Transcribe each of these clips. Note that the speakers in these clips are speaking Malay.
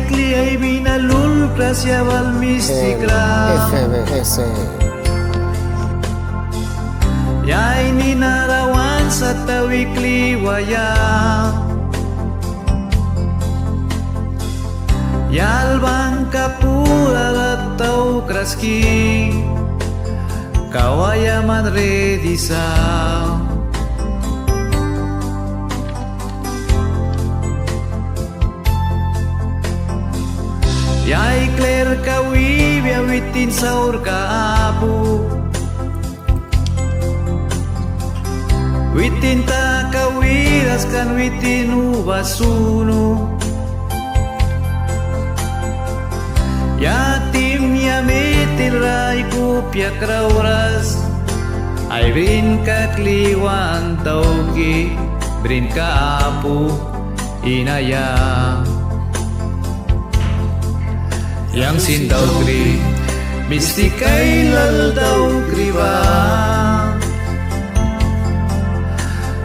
weekly ay binalul Grasya wal mistikra FBS Yay ninarawan sa weekly waya Yalbang kapura ratau kraski Kawaya madre disa Yay clear kawi biawitin saur kaapu Witin ta kawiras kan witin ubasunu Yatim yamitin rai kupya krauras Ay brin kakliwan tauki Brin kaapu inaya Yang sindaw kri Mistikay laldaw kriba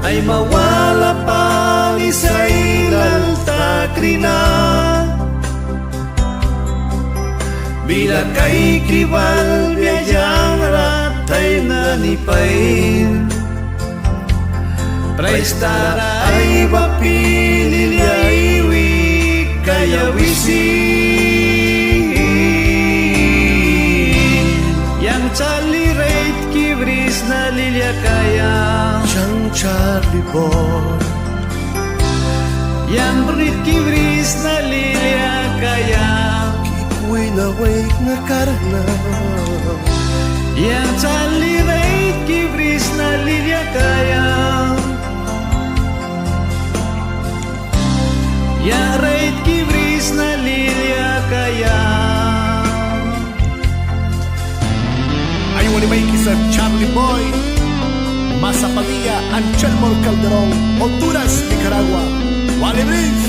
Ay mawala pang isa'y laltakrina Bila kay kribal biyayang ratay nanipain Praistara ay bapilil yaiwi kaya wisi Yang Charlie Raid kibris na lilya kaya Yang Charlie Boy Yang Brit kibris na lilya kaya Kipuy na wake na karna Yang Charlie Raid kibris na lilya kaya Yang Raid kibris na lilya kaya Ayaw ni may kisa Charlie Boy Masa Padilla, Anselmo Calderón, Honduras, Nicaragua. ¡Vale, Bris!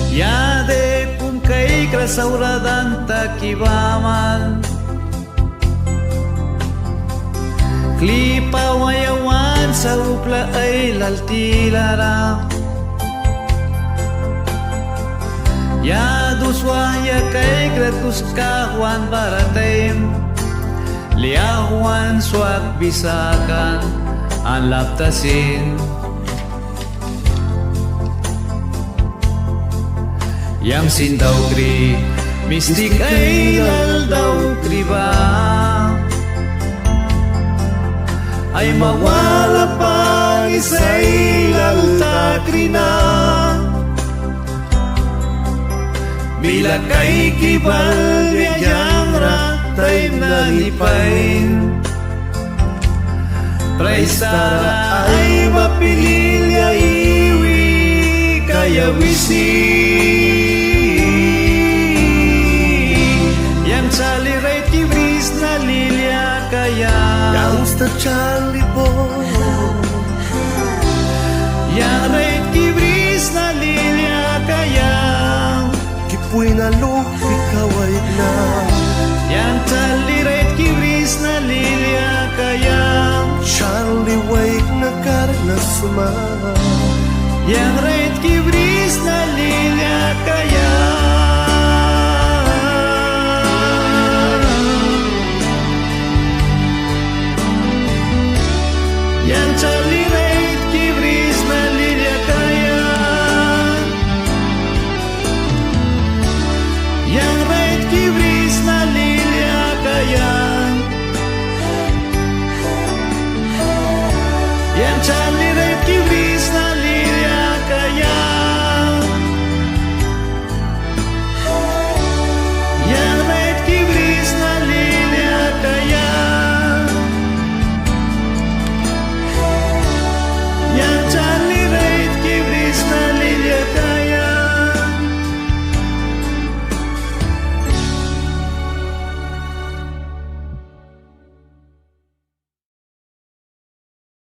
Yade kung kay krasauradan takibaman Klipa wayawan sa upla ay laltilara Ya duswaya kay gratus kahuan baratem Liahuan swak bisakan ang laptasin Yang sindaw kri Mistik ay laldaw kriba Ay mawala pang isa'y laltakrina Bila kay kibal biyang ratay nalipain Praistara ay mapililya iwi kaya wisi Yang Charlie Ray kibris na lilya kaya Youngster Charlie Boy Yang Ray kibris na lilya kaya Kipuy na lupi kaway na Yang Charlie Ray kibris na lilya kaya Charlie wake na karna suma Yang Ray kibris na lilya kaya